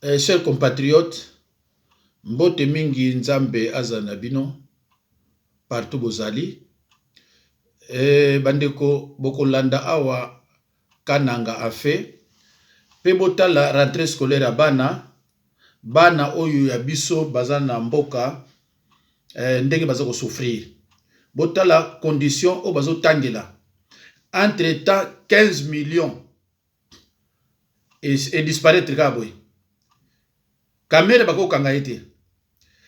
Chers compatriotes, mbote mingi nzambe azana bino partout bozali. Bandeko bokolanda awa kananga afe. Pe botala rentrée scolaire bana oyo ya biso bazana mboka ndenge baza ko souffrir. Botala condition o bazo tangela. Entre temps 15 millions et disparaître kabwe. Kamere bako kanga ete.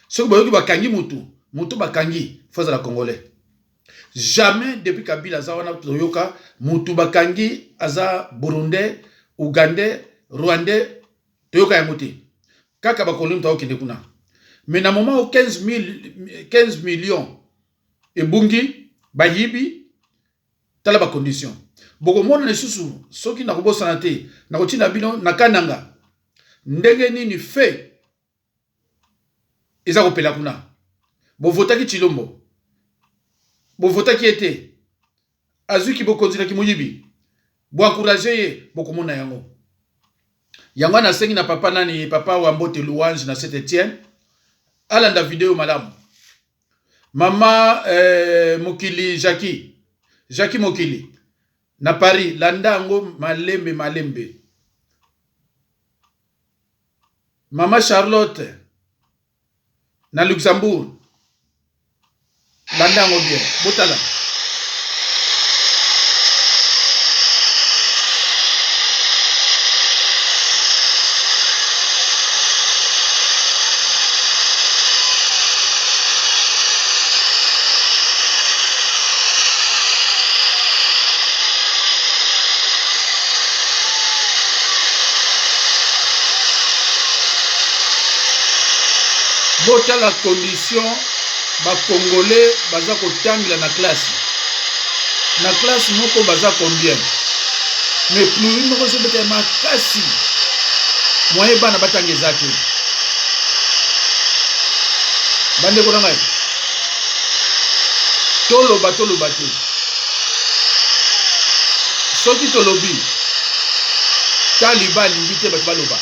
Soki boyoki bakangi mutu bakangi faza la congolais. Jamais depuis Kabila zawana toyoka mutu bakangi aza burundais, ougandais, rwandais toyoka ya muti. Kaka bakolim ta okende kuna. Mais na moment où 15 millions et bungi bayibi tala ba condition. Boko mona nesusu soki na kobosana te na kotina bino na kananga. Ndenge nini fe eza kopela kuna. Bo votaki Chilombo. Bo votaki ete. Azuki bo konzina ki moyibi. Bo encourager ye boko mona yango. Yango na sengi na papa nani papa wa Mbote Louange na Saint-Étienne. Alanda vidéo malamu. Mama Mokili Jackie Mokili na Paris landa ngo malembe. Mama Charlotte na Luxembourg landa ngo bien botala. Bota la condition ba congolais baza kotangila na classe. Na classe moko baza combien? Mais plus moko se bete makasi. Moye bana batange zake. Bande ko ngai. Tolo bate. Soki tolobi. Taliban invité bat baloba.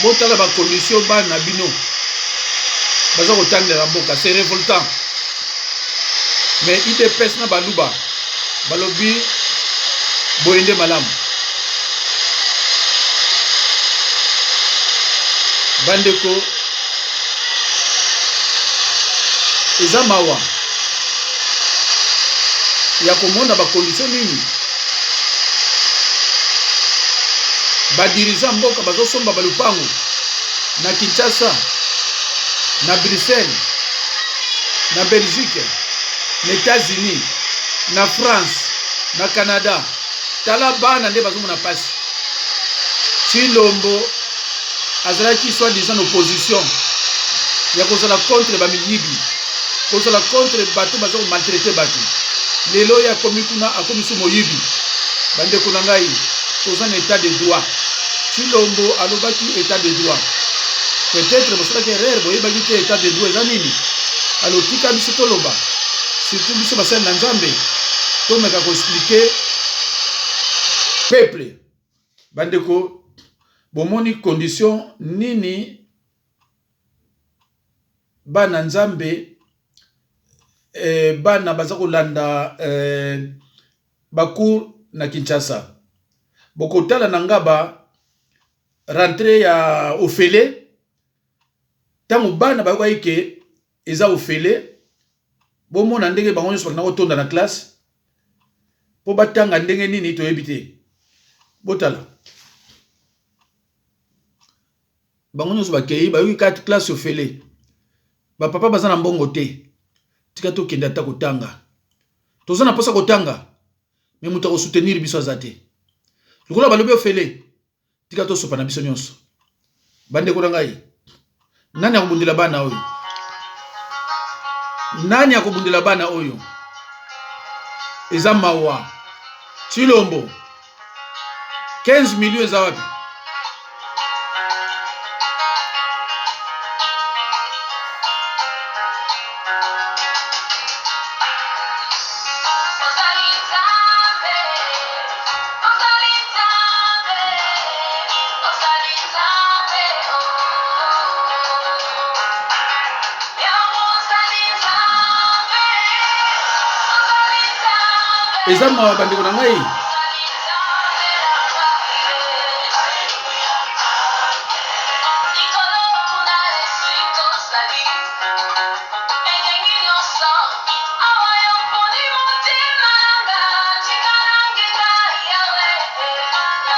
Botala ba condition bana bino baza kotangela mboka, c'est révoltant. Mais IDPS na baluba balobi boyende malamu. Bandeko eza mawa ya komona ba condition nini. Badiriza mboka bazosomba balupango na Kinshasa, na Bruxelles, na Belgique, na États-Unis, na France, na Canada. Tala bana nde bazomona pasi. Chilombo azalaki soi-disant opposition ya kozala contre bamiyibi, kozala contre bato bazo maltraiter bato. Lelo ya komikuna akomisu moyibi. Bande kuna ngai toza na état de droit. Chilombo alobaki état de droit. Peut-être que c'est erreur boyebaki te état de droit ezanini. Alotika biso toloba. Surtout biso basali na Nzambe. To meka ko expliquer peuple. Bandeko bomoni condition nini bana Nzambe bana baza kolanda bacour na Kinshasa. Bokotala na ngaba rentrée ya ofele tango bana ba ike eza ofele bomona ndenge bango nyonso bakina kotonda na classe po batanga ndenge nini toyebi te. Botala bango nyonso bakei bayoki kati classe ofele ba papa baza na mbongo te tika to kenda ta kotanga toza na posa kotanga mais muta ko soutenir biso azate lokola balobi ofele tika to sopa na biso nyonso bande ko ngai nani akobundela bana oyo nani akobundela bana oyo eza mawa Chilombo 15 millions eza wapi eza mawa bandeko na ngai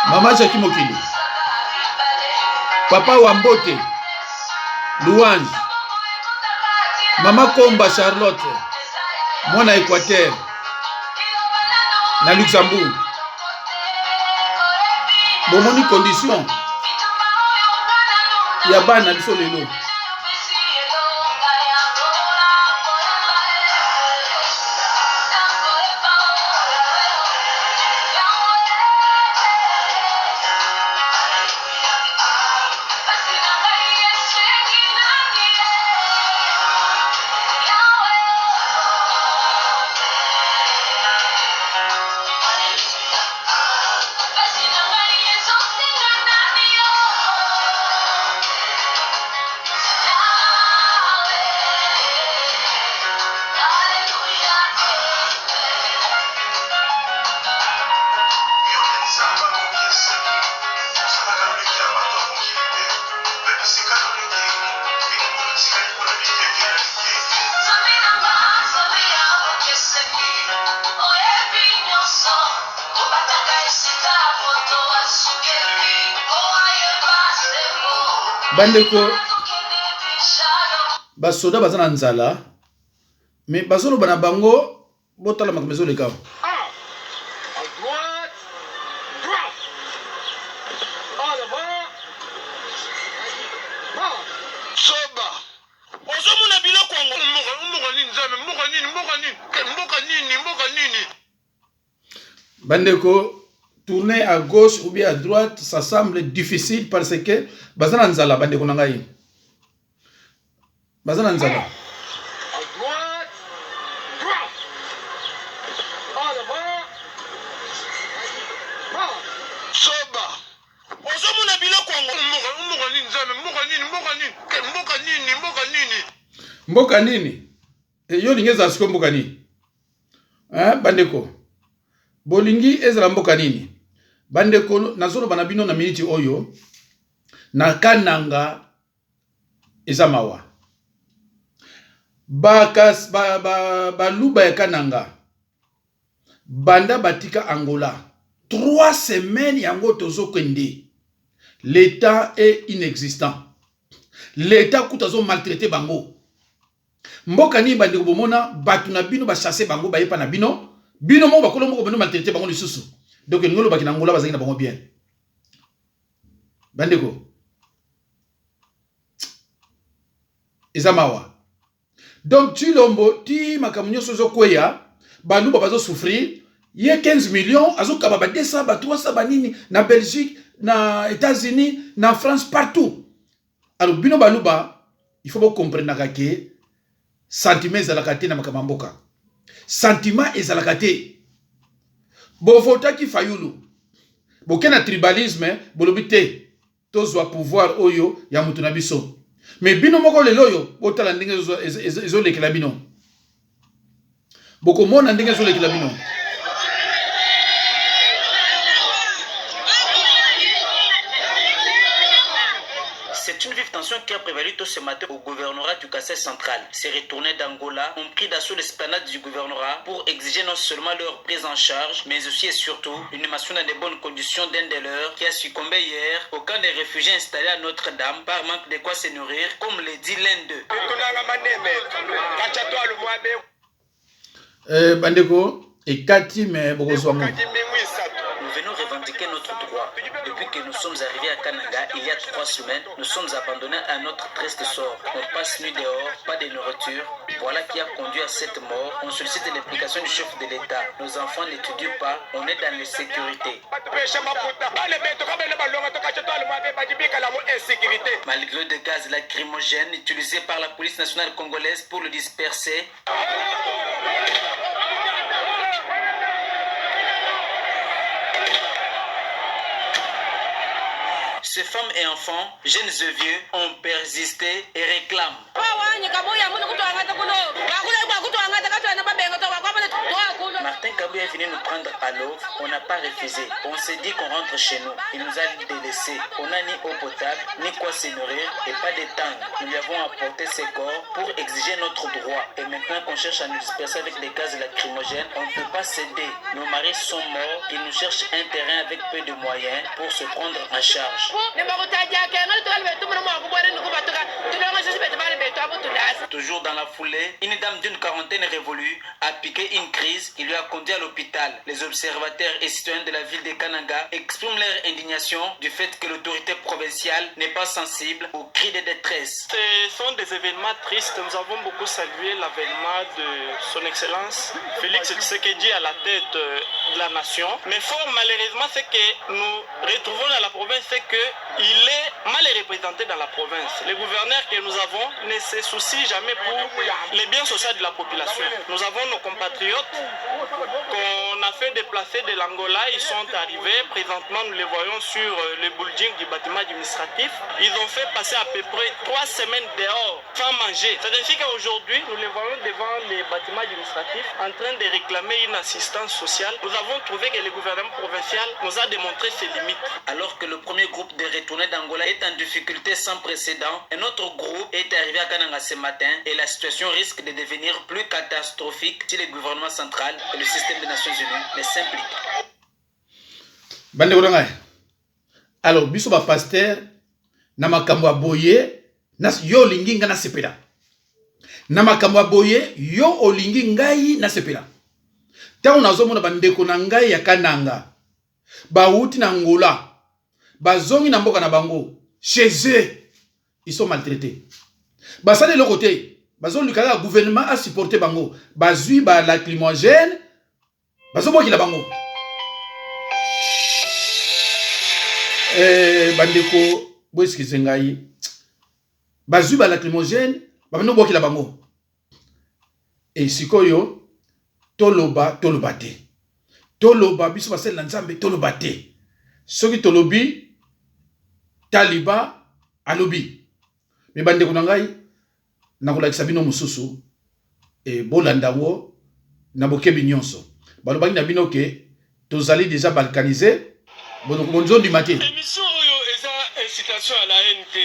Mama Jackie Mokili Papa Wambote Louange Mama Komba Charlotte Mwana Équateur na Luxembourg bomoni condition ya bana biso lelo bandeko basoda baza na nzala mais bazoloba na bango botala makambo ezoleka soba ozomona biloko mboka nini bandeko tourner à gauche ou bien à droite, ça semble difficile parce que bazana nzala bande ko ngai. Bazana nzala. À droite, droite. En avant. Soba. Ozomuna biloko mboka nini. E yo lingeza siko mboka nini. Hein bandeko. Bolingi ezra mboka nini. Bandeko nazolo banabino na miniti oyo na kananga ezamawa baluba ya kananga banda batika Angola 3 semaines yango tozo kende l'état est inexistant l'état kutazo maltraité bango mboka ni bandeko bomona batu na bino ba chasser bango ba yepa na bino mo bakolo moko bino maltraité bango lisusu. Donc nous baki na Angola bazaki na bango bien. Bandeko. Ezamawa. Donc Chilombo ti makamunyo sozo kweya banu bazo souffrir ye 15 millions azo kababa 200 ba 300 banini na Belgique na États-Unis na France partout. Alors bino baluba il faut comprendre que sentiment ezalaka te na makamamboka. Sentiment ezalaka te. Bovota ki fayulu. Bokena tribalisme, bolobite. Tozwa pouvoir oyo ya mutu na biso. Mais bino moko lelo yo, botala ndenge ezo lekela bino. Boko mona ndenge ezo lekela bino. C'est une vive tension qui a prévalu tôt ce matin au gouvernorat du Kassai central. Ces retournés d'Angola ont pris d'assaut l'esplanade du gouvernorat pour exiger non seulement leur prise en charge, mais aussi et surtout l'inhumation dans de bonnes conditions d'un des leurs qui a succombé hier au camp des réfugiés installés à Notre-Dame par manque de quoi se nourrir, comme le dit l'un d'eux. Bandeko, et Kati, mais beaucoup soit moi. Nous venons revendiquer notre droit. Depuis que nous sommes arrivés à Kananga, il y a 3 semaines, nous sommes abandonnés à notre triste sort. On passe nuit dehors, pas de nourriture. Voilà qui a conduit à cette mort. On sollicite l'implication du chef de l'État. Nos enfants n'étudient pas, on est dans l'insécurité. Malgré des gaz lacrymogènes utilisés par la police nationale congolaise pour le disperser, ces femmes et enfants, jeunes et vieux, ont persisté et réclament. Martin Kabou est venu nous prendre à l'eau, on n'a pas refusé. On s'est dit qu'on rentre chez nous. Il nous a délaissés. On n'a ni eau potable, ni quoi se nourrir et pas de tangs. Nous lui avons apporté ses corps pour exiger notre droit. Et maintenant qu'on cherche à nous disperser avec des gaz lacrymogènes, on ne peut pas céder. Nos maris sont morts, ils nous cherchent un terrain avec peu de moyens pour se prendre en charge. Toujours dans la foulée, une dame d'une quarantaine révolue a piqué une crise qui lui a conduit à l'hôpital. Les observateurs et citoyens de la ville de Kananga expriment leur indignation du fait que l'autorité provinciale n'est pas sensible aux cris de détresse. Ce sont des événements tristes. Nous avons beaucoup salué l'avènement de son Excellence Félix Tshisekedi à la tête de la nation. Mais fort malheureusement, ce que nous retrouvons dans la province, c'est qu'il est mal représenté dans la province. Les gouverneurs que nous avons ne se soucient jamais pour les biens sociaux de la population. Nous avons nos compatriotes qu'on a fait déplacer de l'Angola. Ils sont arrivés. Présentement, nous les voyons sur le building du bâtiment administratif. Ils ont fait passer à peu près 3 semaines dehors sans manger. C'est ainsi qu'aujourd'hui, nous les voyons devant les bâtiments administratifs en train de réclamer une assistance sociale. Nous avons trouvé que le gouvernement provincial nous a démontré ses limites. Alors que le premier groupe de retournés d'Angola est en difficulté sans précédent, un autre groupe est arrivé à Kananga ce matin et la situation risque de devenir plus catastrophique si le gouvernement central et le système des Nations Unies ne s'impliquent. Alors, biso ba pasteur na makambo boye na yo lingi nga na sepela. Na makambo boye yo olingi ngai na sepela. Ta unazomona bandeko na ngai ya Kananga. Ba uti na Angola. Ba zongi na mboka na bango. Chez eux, ils sont maltraités. Ba sale le côté. Ba zongi le gouvernement a supporté bango. Ba zui ba lacrymogène. Ba zomo ki la bango. Bandeko boeskize ngai. Ba zui ba lacrymogène. Ba no boki la bango. Et sikoyo toloba te. Toloba biso basel na nzambe toloba te. Soki tolobi taliba alobi. Me bandeko na ngai na kolakisa bino mususu e bolanda wo na bokebi nyonso. Balobaki na bino ke tozali déjà balkanisé. Bonzo du matin. Émission oyo eza incitation à la NT.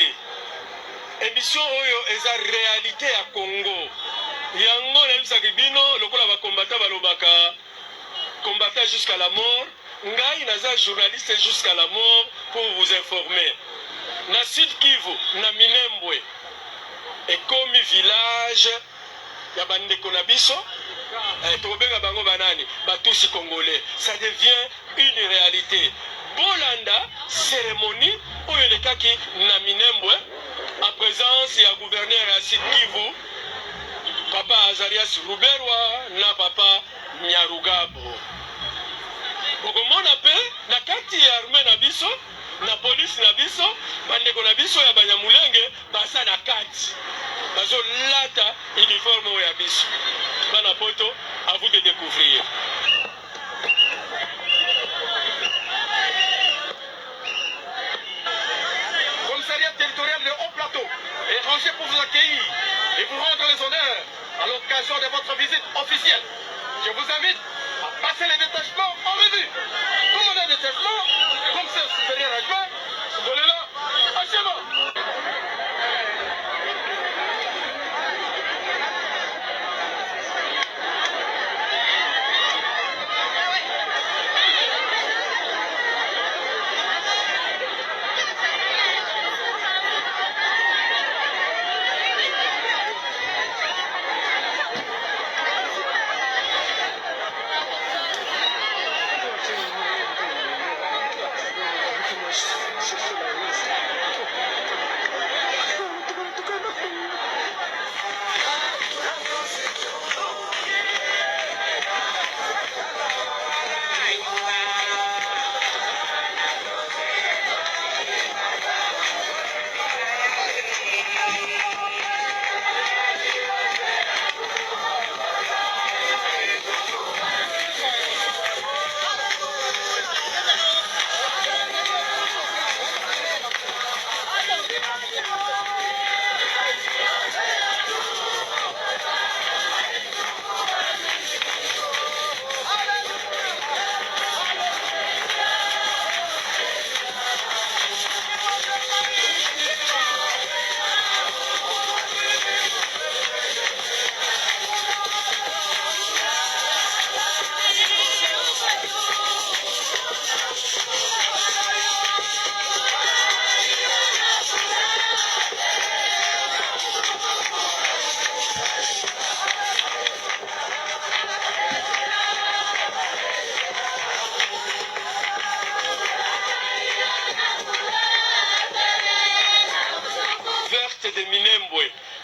Émission oyo eza réalité à Congo. Yango na bisa kibino lokola ba combattant balobaka combattant jusqu'à la mort. Ngai naza journaliste jusqu'à la mort pour vous informer. Na Sud Kivu, na Minembwe, et comme village, ya bandeko na biso, tobenga bango banani, batusi congolais. Ça devient une réalité. Bolanda, cérémonie, oyo lekaki na Minembwe, en présence ya gouverneur ya Sud Kivu, Papa Azarias Ruberwa, na Papa Nyarugabo. Okomona pe na kati ya armée na biso na police na biso bandeko na biso ya Banyamulenge basa na kati bazo lata uniforme ya biso bana poto à vous de découvrir. Commissariat territorial de Haut-Plateau est rangé pour vous accueillir et vous rendre les honneurs à l'occasion de votre visite officielle. Je vous invite à passer les détachements en revue. Commandant de détachement, commissaire supérieur adjoint, volez-là, achèvement.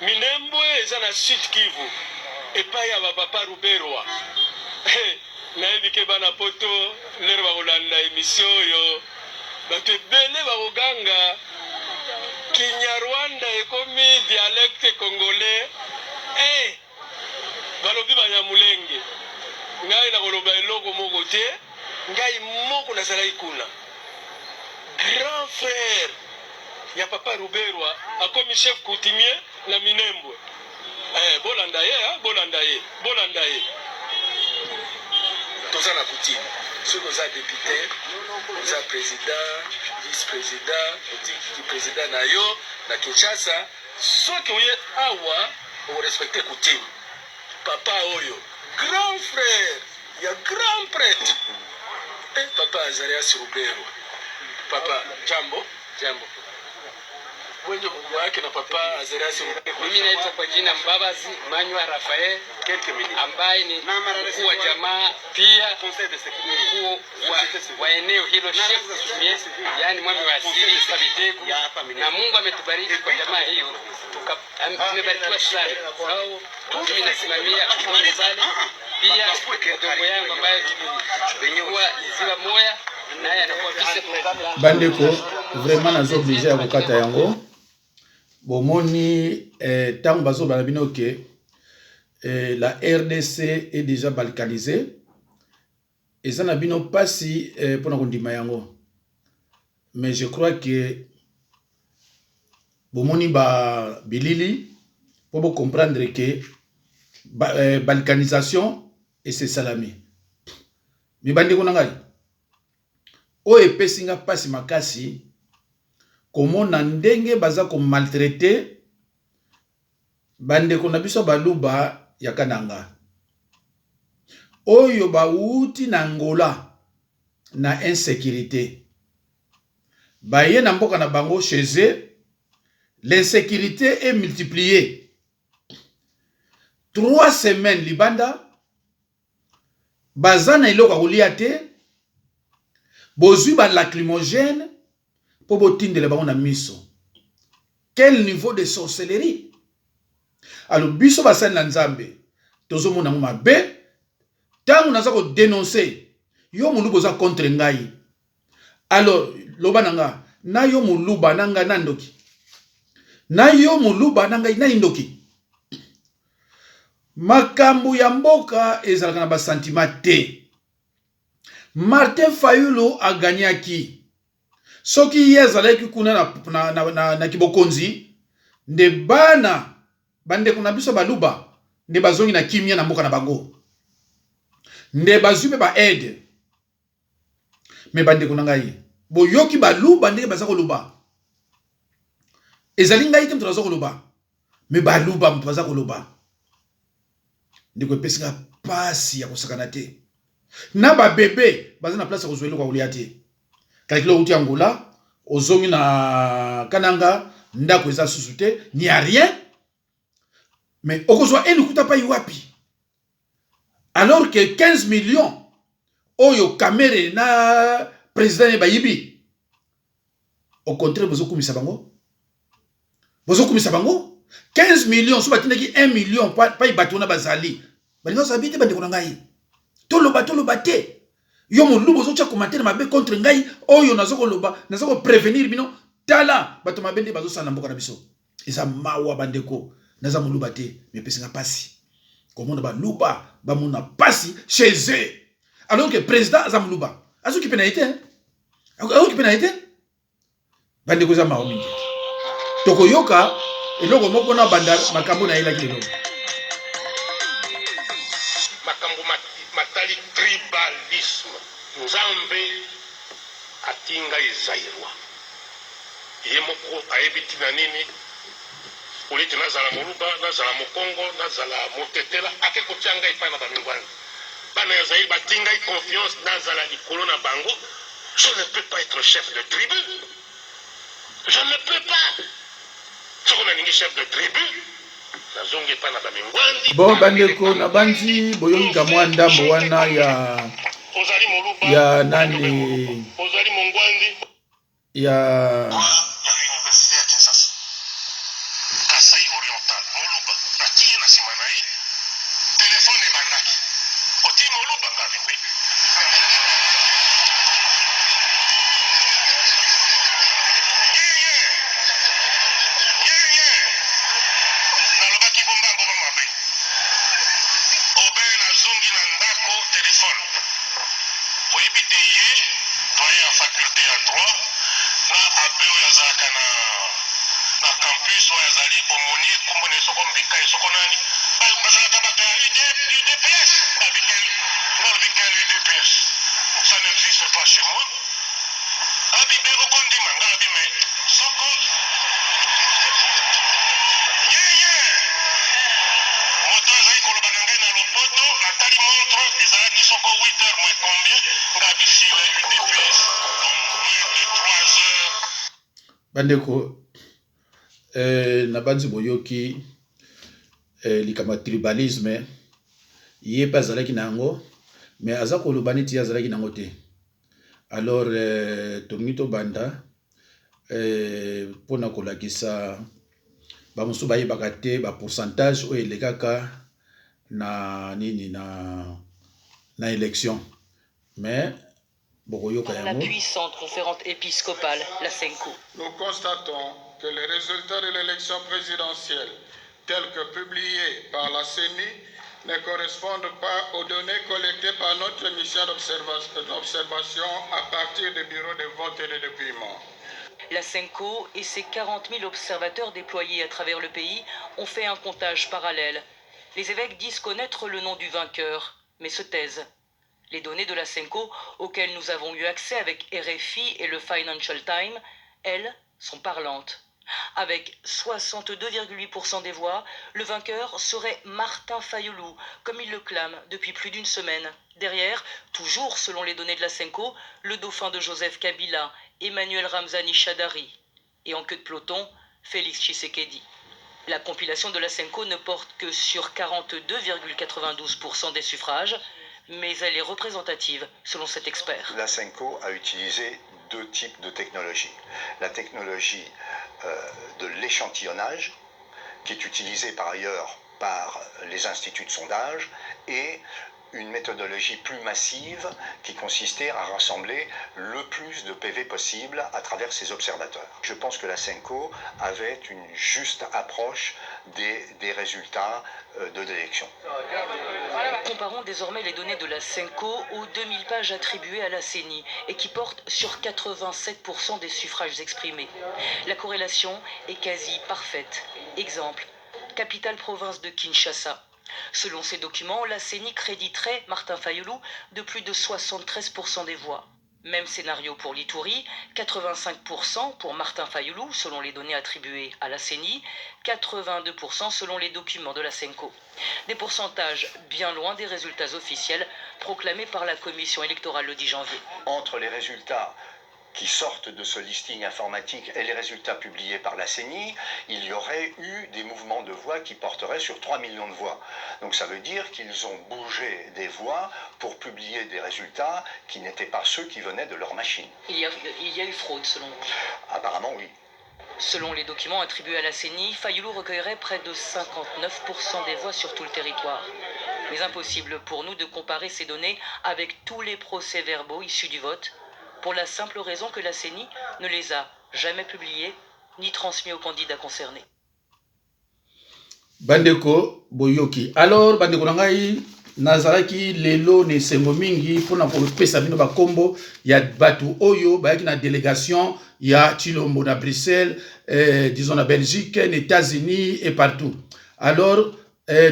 Minembwe eza na Sud Kivu epai ya bapapa Ruberwa nayebi ke bana poto lero bakolanda emission oyo bato ebele bakoganga Kinyarwanda ekomi dialecte congolais balobi Banyamulenge ngai nakoloba eloko moko te ngai moko nazalaki kuna grand frère ya papa Ruberwa akomi chef coutumier na Minembwe bolanda ye toza na coutume soki oza député oza président vice-président otiki président na yo na Kinshasa soki oye awa orespecte coutume papa oyo grand frère ya grand prêtre papa Azarias Ruberwa papa jambo wenye wake na papa Azarias Ruberwa. Mimi naitwa kwa jina Mbabazi Manywa Rafael ambaye ni mkuu wa jamaa pia mkuu wa eneo hilo chef yani mwami wa asili Sabitegu, na Mungu ametubariki kwa jamaa hiyo tumebarikiwa sana. Au mimi nasimamia mwami pale pia mdogo yangu ambaye tulikuwa ziwa moya naye anakuwa vice president. Bandeko vraiment nazo obligé ya kokata yango bomoni tango bazo balabino ke la RDC est déjà balkanisée et ça n'a bino pasi pona kondima yango, mais je crois que bomoni ba bilili pour comprendre que balkanisation et c'est salami mi bandeko nangai o epesinga pasi makasi komona ndenge baza ko maltraiter bandeko na biso baluba ya kananga oyo bauti na Angola na insécurité baye na mboka na bango chez eux, l'insécurité est multipliée. 3 semaines libanda bazana iloko kolia te bozui ba lacrymogène po botindele bango na miso. Quel niveau de sorcellerie! Alors biso basani na nzambe tozo mona mabe tangu naza ko dénoncer yo muluba za contre ngai. Alors loba nanga na yo muluba nanga nandoki na yo muluba nanga na indoki makambu ya mboka ezalaka na ba sentiment te. Martin Fayulu a gagné qui soki yezalaki kuna na kibokonzi nde bana bande kuna biso baluba nde bazongi na kimia na mboka na bango nde bazube ba aide. Me bande kuna ngai boyoki baluba nde bazako luba ezali ngai te mtu bazako luba me baluba mtu bazako luba ndiko pesinga pasi ya kusakana te na ba bebe baza na place kozweli kwa ulia te kalkilo uti Angola ozongi na kananga ndako eza susu te ni a rien. Mais okozwa elikuta pa wapi alors que 15 millions oyo kamere na président ne bayibi au contraire bozokumisa bango 15 millions so batindaki 1 million pa ibatona bazali balinga sabite bande kona ngai toloba te yo molubo zo cha commentaire mabe contre ngai oyo nazoko loba nazoko prévenir bino tala bato mabende bazo sana mboka na biso eza mawa bandeko naza moluba te me pesinga pasi komona ba luba ba mona pasi chez eux alors que président aza moluba azo ki pénalité bandeko za mawa mingi tokoyoka eloko moko na banda makambo na yela kilelo makambo matali tribalisme nzambe atinga Isairwa ye moko ayebiti na nini uliti nazala moluba nazala mokongo nazala motetela ake kotianga ipai na bamingwana bana ya Zaire batinga confiance nazala likolo na bango. Je ne peux pas être chef de tribu, je ne peux pas. Chef de tribu nazongi pa na bamingwandi bon bandeko na banzi boyoki kamwa ndambo wana ozali moluba ya nani ozali mongwandi ya université ya Kinshasa Kasai oriental telefone ebandaki otima olubaka bipe nalobaki bombambo bamabe obe nazongi na ndako telefone oyebi te ye doyen ya faculté ya droit na abe oyo azalaka na campus oyo azali omoni ekombo na esoko mbika esoko nani bazalaka bato ya UDPS nalobikel UDPS ça n'existe pas chez moi abibe okondima nga abime soko moto azali koloba na ngai na lopoto natali montre ezalaki soko 8h moins combien nga bisile UDPS donc moins de 3 heures bandeko na banzi boyoki likama tribalisme ye pa azalaki nango mais aza koloba neti azalaki nango te. Alors tolingi tobanda mpona kolakisa bamosusu bayebaka te pourcentage oyo elekaka na nini na élection mais bokoyoka yango. La puissante conférence épiscopale, la CENCO. Nous constatons que les résultats de l'élection présidentielle tels que publiés par la CENI ne correspondent pas aux données collectées par notre mission d'observation à partir des bureaux de vote et de dépouillement. La CENCO et ses 40 000 observateurs déployés à travers le pays ont fait un comptage parallèle. Les évêques disent connaître le nom du vainqueur, mais se taisent. Les données de la CENCO, auxquelles nous avons eu accès avec RFI et le Financial Times, elles, sont parlantes. Avec 62,8% des voix, le vainqueur serait Martin Fayulu, comme il le clame depuis plus d'une semaine. Derrière, toujours selon les données de la CENCO, le dauphin de Joseph Kabila, Emmanuel Ramzani Shadari. Et en queue de peloton, Félix Tshisekedi. La compilation de la CENCO ne porte que sur 42,92% des suffrages, mais elle est représentative selon cet expert. La CENCO a utilisé deux types de technologies. La technologie de l'échantillonnage, qui est utilisée par ailleurs par les instituts de sondage, et une méthodologie plus massive qui consistait à rassembler le plus de PV possible à travers ses observateurs. Je pense que la CENCO avait une juste approche des résultats de l'élection. Comparons désormais les données de la CENCO aux 2000 pages attribuées à la CENI et qui portent sur 87% des suffrages exprimés. La corrélation est quasi parfaite. Exemple, capitale province de Kinshasa. Selon ces documents, la CENI créditerait Martin Fayulu de plus de 73% des voix. Même scénario pour l'Ituri, 85% pour Martin Fayulu selon les données attribuées à la CENI, 82% selon les documents de la CENCO. Des pourcentages bien loin des résultats officiels proclamés par la commission électorale le 10 janvier. Entre les résultats qui sortent de ce listing informatique et les résultats publiés par la CENI, il y aurait eu des mouvements de voix qui porteraient sur 3 millions de voix. Donc ça veut dire qu'ils ont bougé des voix pour publier des résultats qui n'étaient pas ceux qui venaient de leur machine. Il y a eu fraude selon vous? Apparemment oui. Selon les documents attribués à la CENI, Fayulu recueillerait près de 59% des voix sur tout le territoire. Mais impossible pour nous de comparer ces données avec tous les procès-verbaux issus du vote, pour la simple raison que la CENI ne les a jamais publiés ni transmis aux candidats concernés. Bandeko boyoki. Alors bandeko nangai nazalaki lelo ne sengo mingi pona ko pesa bino ba kombo ya batu oyo bayaki na délégation ya Chilombo na Bruxelles, disons na Belgique, les États-Unis et partout. Alors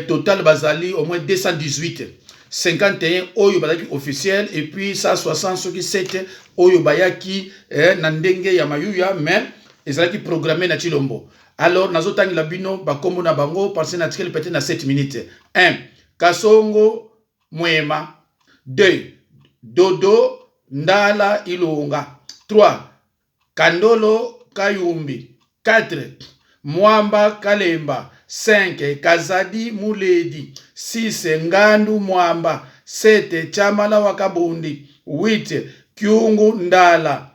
total bazali au moins 218. 51 oyo bayaki officiel et puis 160 ceux qui 7 oyo bayaki na ndenge ya mayuya mais ezalaki programmé na Chilombo. Alors nazotangi la bino bakombo na bango parce que naturel peut-être na 7 minutes. 1 Kasongo Mwema. 2 Dodo Ndala Ilonga. 3 Kandolo Kayumbi. 4 Mwamba Kalemba. 5 Kazadi Muledi. 6 Ngandu Mwamba. 7 Chamala Wakabundi. 8 Kyungu Ndala.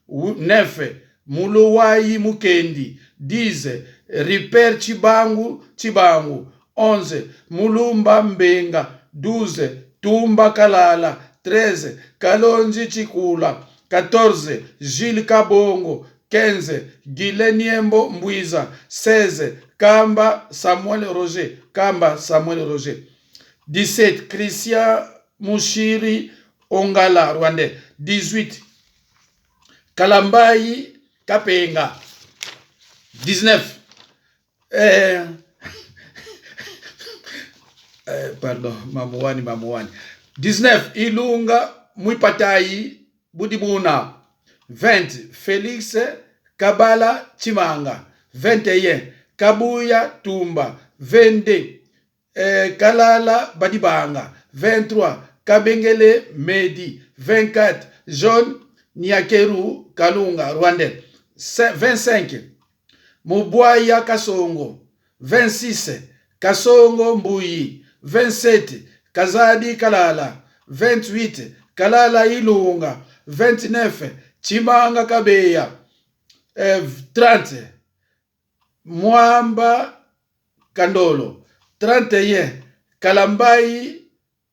9 Muluwai Mukendi. 10 Ripper Chibangu. 11 Mulumba Mbenga, 12 Tumba Kalala, 13 Kalonji Chikula, 14 Gilles Kabongo, 15 Guileniembo Mbwiza, 16 Kamba Samuel Roger, 17 Christian Mushiri Ongala Rwandais, 18 Kalambai Kapenga, 19 pardon, Mamouani. 19 Ilunga Muipatai Budibuna. 20 Félix Kabala Chimanga. 21 Kabuya Tumba. 22 Kalala Badibanga. 23 Kabengele Medi. 24 John Niakeru Kalunga Rwandais. 25 Mubwaya Kasongo. 26 Kasongo Mbuyi. 27 Kazadi Kalala. 28 Kalala Ilunga. 29 Chimanga Kabeya. 30 Mwamba Kandolo. 31 Kalambai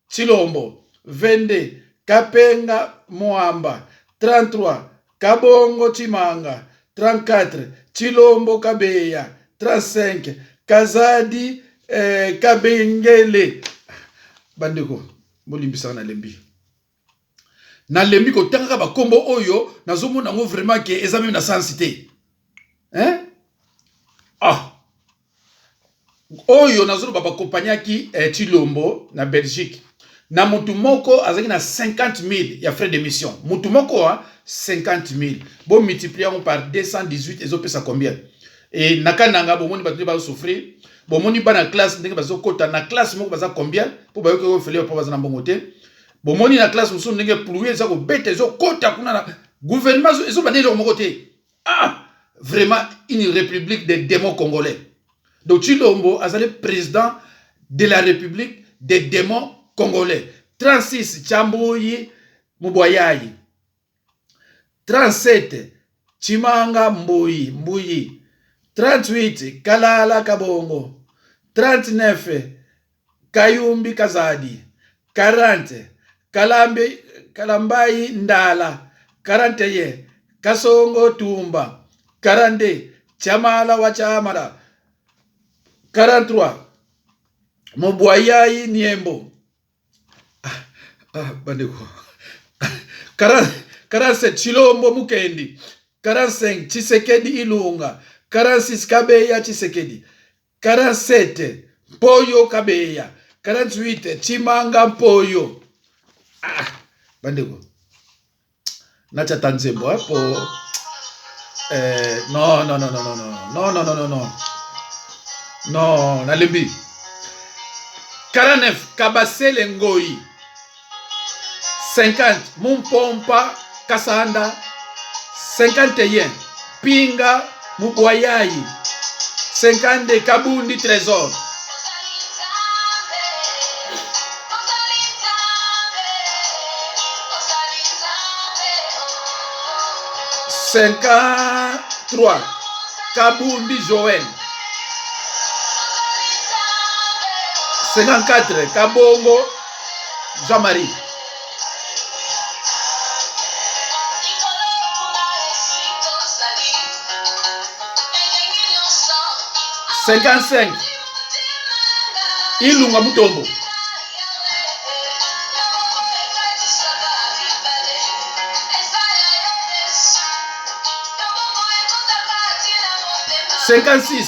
Chilombo. 22 Kapenga Mwamba. 33 Kabongo Chimanga. 34 Chilombo Kabeya. 35 Kazadi Kabengele. Bandeko bolimbisa na lembi. Na lembi ko tanga ba kombo oyo nazomona ngo vraiment que eza même na sensité. Hein? Ah. Oyo nazolo ba compagnie Chilombo na Belgique. Na mutu moko azaki na 50,000 ya frais de mission. Mutu moko 50,000. Bon multiplier par 218 ezopesa combien? Et nakananga bomoni batuli ba souffrir. Bomoni ba na classe ndenge bazo kota na classe moko baza combien pour ba yo fele pour baza na bongote. Bomoni na classe musu ndenge plouer za ko bete zo kota kuna na gouvernement ezo banele ko mokote. Ah, vraiment une république des démons congolais. Donc Chilombo azali président de la république des démons congolais. 36 Chambuyi Muboyayi. 37 Chimanga Mbuyi. 38 Kalala Kabongo. 39 Kayumbi Kazadi. 40 Kalambai Ndala. 41 Kasongo Tumba. 42 Chamala Wachamara. 43 Mubwayayi Niembo. Bandeko. 47 Chilombo Mukendi. 45 Chisekedi Ilunga. 46 Kabeya Chisekedi. 47 Poyo Kabeya. 48 Chimanga Poyo. Bandeko. Nacha Tanzembo po. Non, nalembi. 49 Kabasele Ngoyi. 50 Mumpompa Kasanda. 51 Pinga Mubwayayi. 52 Kabundi Trésor. 53 Kabundi Joël. 54 Kabongo Jean-Marie. 55 Ilunga Mutombo. 56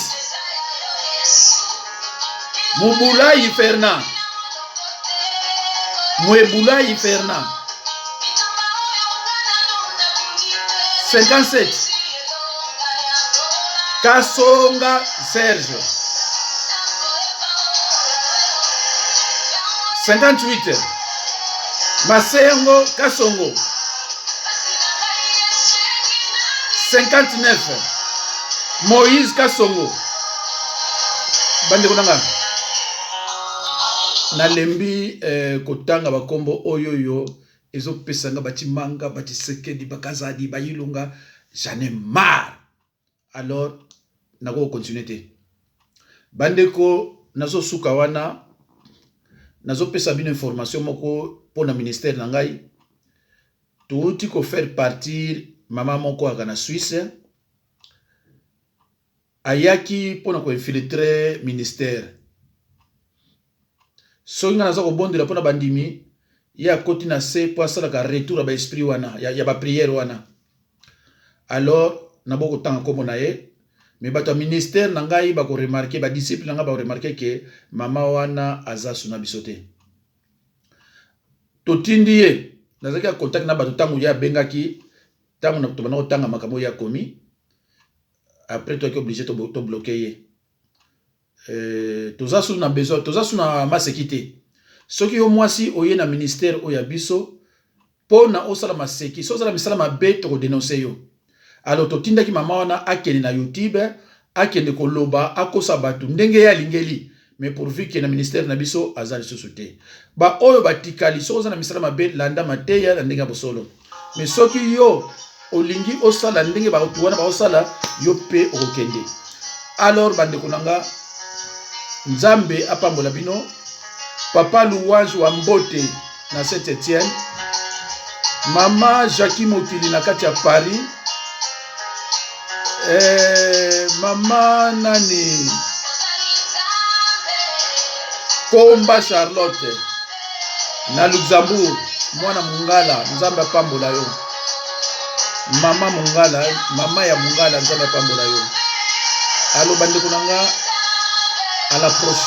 Mubulayi Fernand. Mwebulayi Fernand. 57 Kasonga Serge. 58 Masengo Kasongo. 59 Moïse Kasongo. Bandeko nanga nalembi kotanga bakombo oyoyo ezo pesanga batimanga batisekedi bakazadi bayilunga. J'en ai marre. Alors nako continuer te bandeko nazo suka wana nazo pesa bino information moko pour na ministère na ngai touti ko faire partir mama moko akana Suisse ayaki pour na ko infiltrer ministère so nga nazo ko bondela pour na bandimi ya koti na se pour asala ka retour ba esprit wana ya ba prière wana alors na boko tanga komo na ye mais bato ministère na ngai ba ko remarquer ba disciple na ngai ba ko remarquer que mama wana aza suna bisote totindi ye nazaki contact na bato tangu ya bengaki tangu na tobana otanga makambo ya komi après toi qui obligé to bloquer ye toza suna besoin toza suna masekité soki yo mwasi oye na ministère oya biso pona osala maseki so osala misala mabe to dénoncer yo alors totindaki mama wana akende na YouTube akende koloba akosa batu ndenge ya lingeli mais pourvu que na ministère na biso azali société ba oyo batikali so ozana misala mabe landa mateya na ndenge bosolo mais soki yo olingi osala ndenge ba wana ba osala yo pe okende alors bande konanga nzambe apambola bino papa Louange wa Mbote na Saint-Étienne mama Jackie Mokili na kati ya Paris mama nani Komba Charlotte na Luxembourg mwana Mungala nzambe apambola yo mama Mungala mama ya Mungala nzambe apambola yo alo bande kunanga à la prochaine